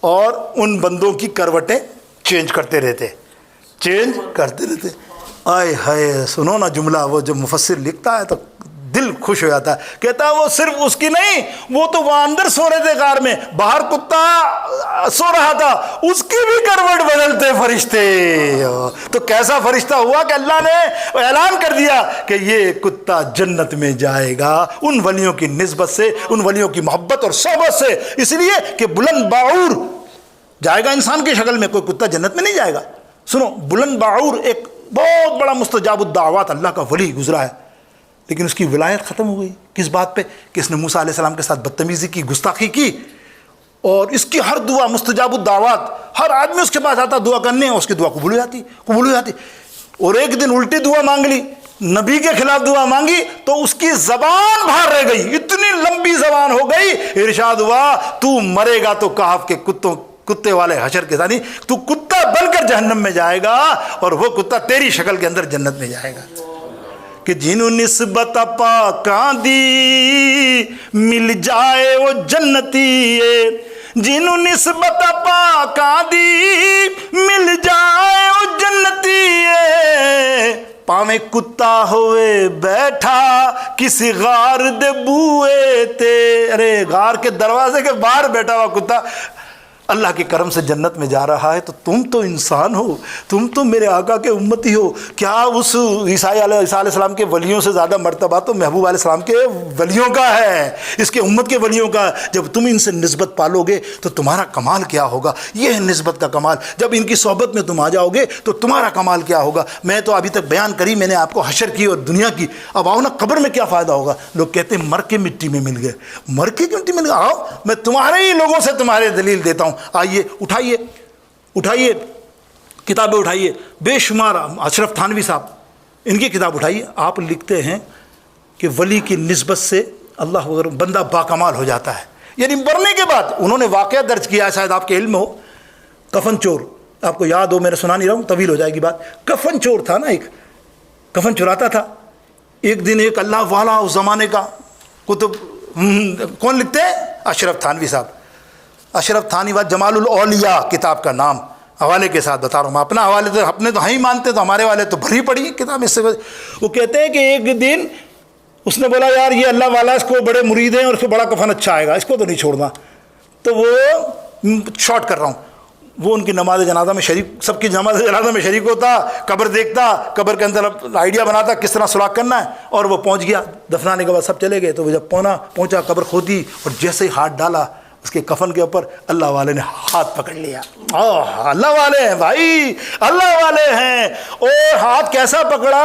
اور ان بندوں کی کروٹیں چینج کرتے رہتے۔ آئے ہائے، سنو نا جملہ، وہ جو مفسر لکھتا ہے تو دل خوش ہو جاتا ہے، کہتا ہے وہ صرف اس کی نہیں، وہ تو وہاں اندر سو رہے تھے غار میں، باہر کتا سو رہا تھا، اس کی بھی کروٹ بدلتے فرشتے۔ تو کیسا فرشتہ ہوا کہ اللہ نے اعلان کر دیا کہ یہ کتا جنت میں جائے گا ان ولیوں کی نسبت سے، ان ولیوں کی محبت اور صحبت سے، اس لیے کہ بلند باعور جائے گا انسان کی شکل میں، کوئی کتا جنت میں نہیں جائے گا۔ سنو، بلند باعور ایک بہت بڑا مستجاب الدعوات اللہ کا ولی گزرا ہے، لیکن اس کی ولایت ختم ہو گئی کس بات پہ کہ اس نے موسیٰ علیہ السلام کے ساتھ بدتمیزی کی، گستاخی کی، اور اس کی ہر دعا مستجاب الدعوات، ہر آدمی اس کے پاس آتا دعا کرنے، اس کی دعا قبول ہو جاتی۔ اور ایک دن الٹی دعا مانگ لی، نبی کے خلاف دعا مانگی تو اس کی زبان باہر رہ گئی، اتنی لمبی زبان ہو گئی، ارشاد ہوا تو مرے گا تو کہف کے کتے والے حشر کے ساتھ، تو کتا بن کر جہنم میں جائے گا، اور وہ کتا تیری شکل کے اندر جنت میں جائے گا۔ کہ جنہوں نسبت پاکاں دی مل جائے وہ جنتی ہے، جنہوں نسبت پاکاں دی مل جائے وہ جنتی پاویں کتا ہوئے بیٹھا کسی غار دے بوئے تے، ارے غار کے دروازے کے باہر بیٹھا ہوا کتا اللہ کے کرم سے جنت میں جا رہا ہے، تو تم تو انسان ہو، تم تو میرے آقا کے امتی ہو، کیا اس عیسیٰ علیہ السلام کے ولیوں سے زیادہ مرتبہ تو محبوب علیہ السلام کے ولیوں کا ہے، اس کے امت کے ولیوں کا؟ جب تم ان سے نسبت پالو گے تو تمہارا کمال کیا ہوگا؟ یہ ہے نسبت کا کمال۔ جب ان کی صحبت میں تم آ جاؤ گے تو تمہارا کمال کیا ہوگا؟ میں تو ابھی تک بیان کری میں نے آپ کو حشر کی اور دنیا کی، اب آؤ نا قبر میں کیا فائدہ ہوگا؟ لوگ کہتے ہیں مر کے مٹی میں مل گئے، مر کے مٹی میں مل گئے، آؤ میں تمہارے ہی لوگوں سے تمہارے دلیل دیتا ہوں، آئیے اٹھائیے کتابیں اٹھائیے، بے شمار اشرف تھانوی صاحب ان کی کتاب اٹھائیے، آپ لکھتے ہیں کہ ولی کی نسبت سے اللہ اکبر بندہ باکمال ہو جاتا ہے، یعنی مرنے کے بعد انہوں نے واقعہ درج کیا، شاید آپ کے علم ہو، کفن چور، آپ کو یاد ہو، میں نے سنا نہیں رہا ہوں، طویل ہو جائے گی بات، کفن چور تھا نا، ایک کفن چراتا تھا، ایک دن ایک اللہ والا اس زمانے کا کتب کون لکھتے ہیں؟ اشرف تھانوی صاحب، اشرف تھانوی جمال الاولیاء کتاب کا نام، حوالے کے ساتھ بتا رہا ہوں میں، اپنا حوالے تو اپنے تو ہی مانتے، تو ہمارے والے تو بھری پڑی کتاب اس سے۔ وہ کہتے ہیں کہ ایک دن اس نے بولا یار یہ اللہ والا اس کو بڑے مرید ہیں اور اس کو بڑا کفن اچھا آئے گا، اس کو تو نہیں چھوڑنا، تو وہ شارٹ کر رہا ہوں، وہ ان کی نماز جنازہ میں شریک، سب کی نماز جنازہ میں شریک ہوتا، قبر دیکھتا، قبر کے اندر آئیڈیا بناتا کس طرح سراغ کرنا ہے، اور وہ پہنچ گیا، دفنانے کے بعد سب چلے گئے، تو وہ جب پہنچا قبر کھودی اور جیسے ہی ہاتھ ڈالا اس کے کفن کے اوپر، اللہ والے نے ہاتھ پکڑ لیا، اللہ والے ہیں بھائی، اللہ والے ہیں، اور ہاتھ کیسا پکڑا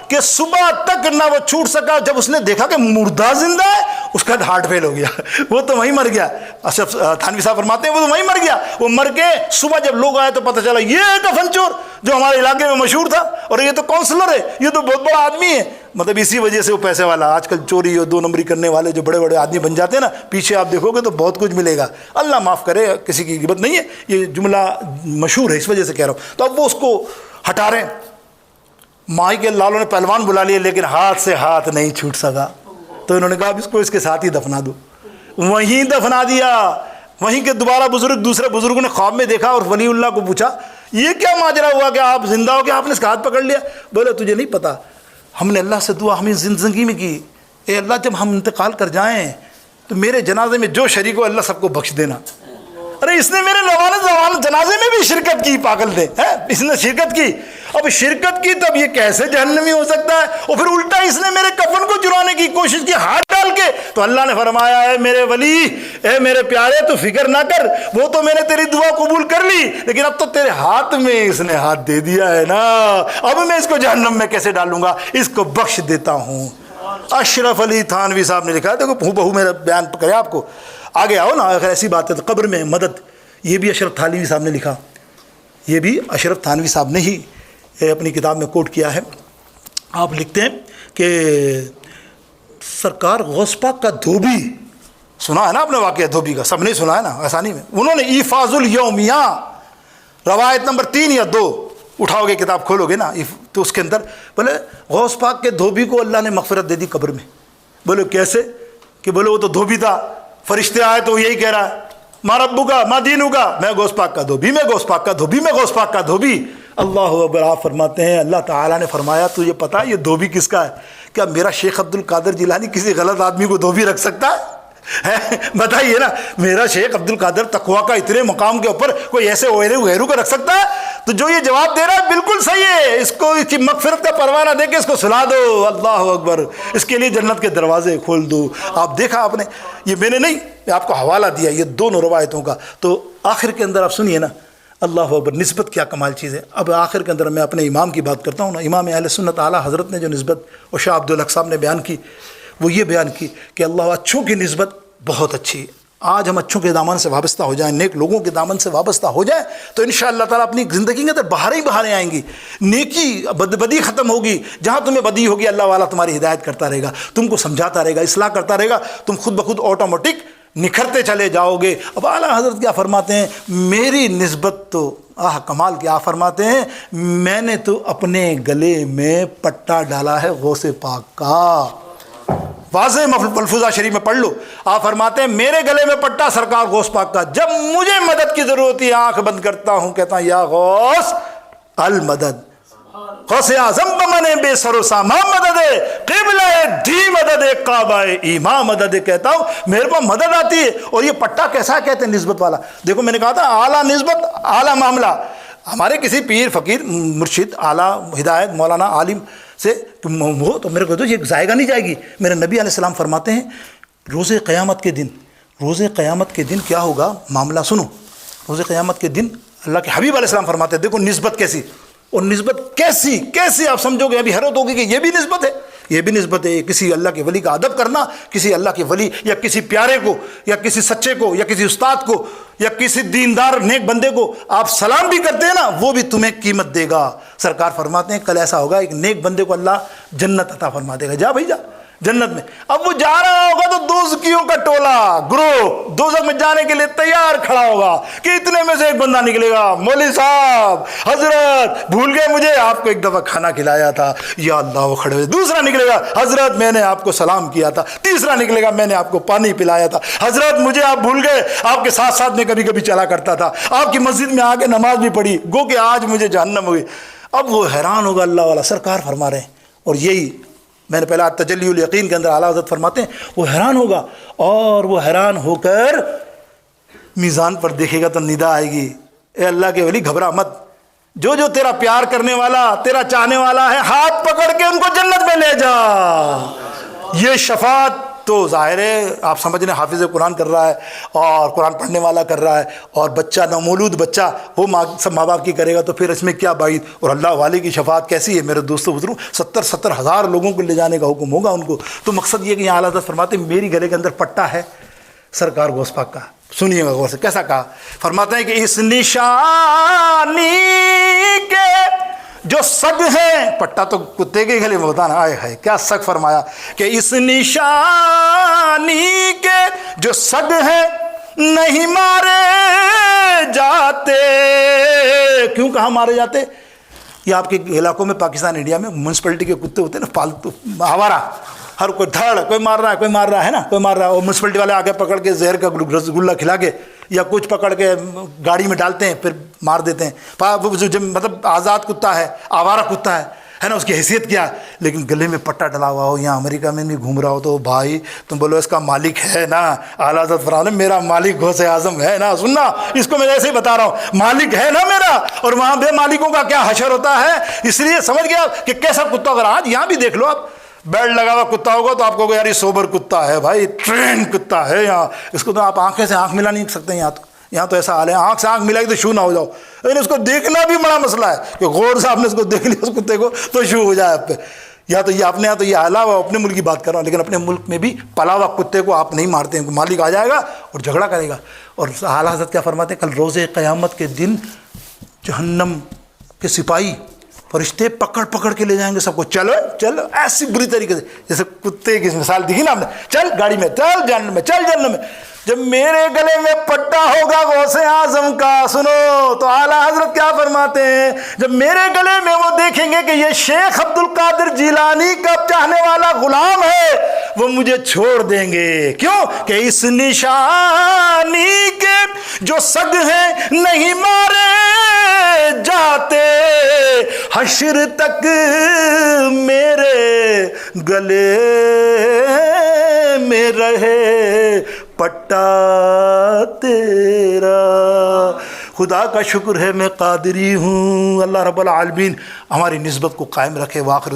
کہ صبح تک نہ وہ چھوٹ سکا، جب اس نے دیکھا کہ مردہ زندہ ہے اس کا ہارٹ فیل ہو گیا، وہ تو وہیں مر گیا، اشرف تھانوی صاحب فرماتے ہیں وہ تو وہیں مر گیا، وہ مر کے صبح جب لوگ آئے تو پتہ چلا یہ کفن چور جو ہمارے علاقے میں مشہور تھا، اور یہ تو کونسلر ہے، یہ تو بہت بڑا آدمی ہے، مطلب اسی وجہ سے وہ پیسے والا، آج کل چوری اور دو نمبری کرنے والے جو بڑے بڑے آدمی بن جاتے ہیں نا، پیچھے آپ دیکھو گے تو بہت کچھ ملے گا، اللہ معاف کرے، کسی کی غیبت نہیں ہے، یہ جملہ مشہور ہے اس وجہ سے کہہ رہا ہوں۔ تو اب وہ اس کو ہٹا رہے ہیں، مائی کے لالوں نے پہلوان بلا لیے لیکن ہاتھ سے ہاتھ نہیں چھوٹ سکا، تو انہوں نے کہا اب اس کو اس کے ساتھ ہی دفنا دو، وہیں دفنا دیا، وہیں کے دوبارہ دوسرے بزرگوں نے خواب میں دیکھا اور ولی اللہ کو پوچھا یہ کیا ماجرا ہوا کہ آپ زندہ ہو کہ آپ نے اس کا ہاتھ پکڑ لیا؟ بولے تجھے نہیں پتا، ہم نے اللہ سے دعا ہمیں زندگی میں کی، اے اللہ جب ہم انتقال کر جائیں تو میرے جنازے میں جو شریک ہو اللہ سب کو بخش دینا۔ ارے اس نے میرے جنازے میں بھی شرکت کی، پاگل دے، اس نے شرکت کی، اب شرکت کی تب یہ کیسے جہنمی ہو سکتا ہے؟ اور پھر الٹا اس نے میرے کفن کو چرانے کی کوشش کی ہاتھ ڈال کے، تو اللہ نے فرمایا اے میرے ولی، اے میرے پیارے تو فکر نہ کر، وہ تو میں نے تیری دعا قبول کر لی، لیکن اب تو تیرے ہاتھ میں اس نے ہاتھ دے دیا ہے نا، اب میں اس کو جہنم میں کیسے ڈالوں گا، اس کو بخش دیتا ہوں۔ اشرف علی تھانوی صاحب نے لکھا ہے، دیکھو بہو میرا بیان کرے آپ کو، آگے آؤ نا، اگر ایسی بات ہے تو قبر میں مدد، یہ بھی اشرف تھانوی صاحب نے لکھا، یہ بھی اشرف تھانوی صاحب نے ہی اپنی کتاب میں کوٹ کیا ہے۔ آپ لکھتے ہیں کہ سرکار غوث پاک کا دھوبی، سنا ہے نا آپ نے واقعہ دھوبی کا، سب نے سنا ہے نا آسانی میں، انہوں نے ایفاز الیومیہ روایت نمبر 3 یا 2 اٹھاؤ گے کتاب کھولو گے نا تو اس کے اندر بولے غوث پاک کے دھوبی کو اللہ نے مغفرت دے دی قبر میں۔ بولے کیسے؟ کہ بولے وہ تو دھوبی تھا، فرشتے آئے تو یہی کہہ رہا ہے ما ربو کا ما دینو کا، میں غوث پاک کا دھوبی، میں غوث پاک کا دھوبی، میں غوث پاک کا دھوبی۔ اللہ اکبر، آپ فرماتے ہیں اللہ تعالیٰ نے فرمایا تجھے پتا یہ دھوبی کس کا ہے؟ کیا میرا شیخ عبد القادر جیلانی کسی غلط آدمی کو دھوبی رکھ سکتا ہے؟ بتائیے نا، میرا شیخ عبد القادر تقویٰ کا اتنے مقام کے اوپر کوئی ایسے غیرو کو رکھ سکتا ہے؟ تو جو یہ جواب دے رہا ہے بالکل صحیح ہے، اس کو اس کی مغفرت کا پروانہ دے کے اس کو سلا دو، اللہ اکبر، اس کے لیے جنت کے دروازے کھول دو۔ آپ دیکھا آپ نے، یہ میں نے نہیں، میں آپ کو حوالہ دیا یہ دونوں روایتوں کا، تو آخر کے اندر آپ سنیے نا، اللہ اکبر، نسبت کیا کمال چیز ہے۔ اب آخر کے اندر میں اپنے امام کی بات کرتا ہوں نا، امام اہل سنت اعلیٰ حضرت نے جو نسبت اور شاہ عبد الحق صاحب نے بیان کی، وہ یہ بیان کی کہ اللہ اچھوں کی نسبت بہت اچھی ہے۔ آج ہم اچھوں کے دامن سے وابستہ ہو جائیں، نیک لوگوں کے دامن سے وابستہ ہو جائیں تو انشاءاللہ تعالیٰ اپنی زندگی کے اندر بہاریں ہی بہاریں آئیں گی، نیکی بدی ختم ہوگی، جہاں تمہیں بدی ہوگی اللہ والا تمہاری ہدایت کرتا رہے گا، تم کو سمجھاتا رہے گا، اصلاح کرتا رہے گا، تم خود بخود آٹومیٹک نکھرتے چلے جاؤ گے۔ اب اعلیٰ حضرت کیا فرماتے ہیں؟ میری نسبت تو کمال کیا فرماتے ہیں، میں نے تو اپنے گلے میں پٹا ڈالا ہے غوث پاک کا، واضح ملفوظہ شریف میں پڑھ لو، آپ فرماتے ہیں میرے گلے میں پٹا سرکار غوث پاک کا، جب مجھے مدد کی ضرورت ہے آنکھ بند کرتا ہوں، کہتا ہوں یا غوث المدد غوث اعظم بمنے بے سر و سامان مدد قبلہ دی مدد کعبہ ایمان مدد کہتا ہوں میرے پاس مدد آتی ہے. اور یہ پٹا کیسا کہتے ہیں نسبت والا. دیکھو میں نے کہا تھا اعلیٰ نسبت اعلیٰ معاملہ. ہمارے کسی پیر فقیر مرشد اعلیٰ ہدایت مولانا عالم سے ہو تو میرے کو تو یہ ذائقہ نہیں جائے گی. میرے نبی علیہ السلام فرماتے ہیں روز قیامت کے دن کیا ہوگا معاملہ سنو. روز قیامت کے دن اللہ کے حبیب علیہ السلام فرماتے ہیں دیکھو نسبت کیسی, اور نسبت کیسی آپ سمجھو گے. ابھی حیرت ہوگی کہ یہ بھی نسبت ہے, یہ بھی نسبت ہے. کسی اللہ کے ولی کا ادب کرنا, کسی اللہ کے ولی یا کسی پیارے کو یا کسی سچے کو یا کسی استاد کو یا کسی دیندار نیک بندے کو آپ سلام بھی کرتے ہیں نا, وہ بھی تمہیں قیمت دے گا. سرکار فرماتے ہیں کل ایسا ہوگا ایک نیک بندے کو اللہ جنت عطا فرما دے گا. جا بھائی جا جنت میں. اب وہ جا رہا ہوگا تو دوزخیوں کا ٹولہ گروہ دوزخ میں جانے کے لیے تیار کھڑا ہوگا کہ اتنے میں سے ایک بندہ نکلے گا, مولوی صاحب حضرت بھول گئے مجھے آپ کو ایک دفعہ کھانا کھلایا تھا, یا اللہ وہ کھڑے ہوئے. دوسرا نکلے گا حضرت میں نے آپ کو سلام کیا تھا. تیسرا نکلے گا میں نے آپ کو پانی پلایا تھا. حضرت مجھے آپ بھول گئے, آپ کے ساتھ ساتھ میں کبھی کبھی چلا کرتا تھا, آپ کی مسجد میں آ کے نماز بھی پڑھی, گو کہ آج مجھے جہنم ہوئی. اب وہ حیران ہوگا اللہ والا. سرکار فرما رہے ہیں, اور یہی میں نے پہلا تجلی الیقین کے اندر اعلیٰ حضرت فرماتے ہیں وہ حیران ہوگا, اور وہ حیران ہو کر میزان پر دیکھے گا تو ندا آئے گی اے اللہ کے ولی گھبرا مت, جو تیرا پیار کرنے والا تیرا چاہنے والا ہے ہاتھ پکڑ کے ان کو جنت میں لے جا. یہ شفاعت تو ظاہر ہے آپ سمجھ رہے ہیں حافظ قرآن کر رہا ہے اور قرآن پڑھنے والا کر رہا ہے, اور بچہ نومولود بچہ وہ سب ماں باپ کی کرے گا تو پھر اس میں کیا بعید. اور اللہ والے کی شفاعت کیسی ہے میرے دوستو بزرگوں, 70 ہزار لوگوں کو لے جانے کا حکم ہوگا ان کو. تو مقصد یہ کہ یہاں اعلیٰ حضرت فرماتے ہیں میری گلے کے اندر پٹا ہے سرکار غوث پاک کا. سنیے گا غور سے کیسا کہا. فرماتے ہیں کہ اس نشانی کے جو سگ ہیں, پٹا تو کتے کے گلے میں ہوتا نا, آئے ہے کیا سگ فرمایا کہ اس نشانی کے جو سگ ہیں نہیں مارے جاتے. کیوں کہاں مارے جاتے؟ یہ آپ کے علاقوں میں پاکستان انڈیا میں میونسپلٹی کے کتے ہوتے ہیں نا پالتو آوارہ, ہر کوئی دھڑ کوئی مار رہا ہے نا, کوئی مار رہا ہے, اور میونسپلٹی والے آگے پکڑ کے زہر کا رسگلہ کھلا کے یا کچھ پکڑ کے گاڑی میں ڈالتے ہیں پھر مار دیتے ہیں. مطلب آزاد کتا ہے, آوارہ کتا ہے نا, اس کی حیثیت کیا ہے. لیکن گلے میں پٹا ڈلا ہوا ہو, یہاں امریکہ میں بھی گھوم رہا ہو تو بھائی تم بولو اس کا مالک ہے نا اعلیٰ حضرت فرماتے ہیں میرا مالک غوث اعظم ہے نا. سننا اس کو میں ایسے ہی بتا رہا ہوں, مالک ہے نا میرا, اور وہاں بے مالکوں کا کیا حشر ہوتا ہے. اس لیے سمجھ گیا کہ کیسا کتا. اگر آج یہاں بھی دیکھ لو آپ, بیلٹ لگا ہوا کتا ہوگا تو آپ کو یار یہ سوبر کتا ہے بھائی, ٹرین کتا ہے. یہاں اس کو تو آپ آنکھیں سے آنکھ ملا نہیں سکتے. یہاں تو ایسا حال ہے آنکھ سے آنکھ ملائی تو شو نہ ہو جاؤ. لیکن اس کو دیکھنا بھی بڑا مسئلہ ہے کہ غور سے آپ نے اس کو دیکھ لیا اس کتے کو تو شو ہو جائے آپ پہ. یا تو یہ اپنے یہاں تو یہ حالہ ہوا, اپنے ملک کی بات کر رہا ہوں, لیکن اپنے ملک میں بھی پلا ہوا کتے کو آپ نہیں مارتے ہیں. مالک آ جائے گا اور جھگڑا کرے گا. اور اعلیٰ حضرت کیا فرماتے ہیں, کل روز قیامت کے دن جہنم کے سپاہی فرشتے پکڑ پکڑ کے لے جائیں گے سب کو. چلو ایسی بری طریقے سے جیسے کتے کی مثال دیکھی نا آپ نے, چل گاڑی میں, چل جنت میں, چل جنت میں. جب میرے گلے میں پٹا ہوگا غوث اعظم کا, سنو تو اعلیٰ حضرت کیا فرماتے ہیں, جب میرے گلے میں وہ دیکھیں گے کہ یہ شیخ عبد القادر جیلانی کا چاہنے والا غلام ہے, وہ مجھے چھوڑ دیں گے. کیوں کہ اس نشانی کے جو سگ ہیں نہیں مارے جاتے, حشر تک میرے گلے میں رہے پٹا تیرا. خدا کا شکر ہے میں قادری ہوں, اللہ رب العالمین ہماری نسبت کو قائم رکھے. واخر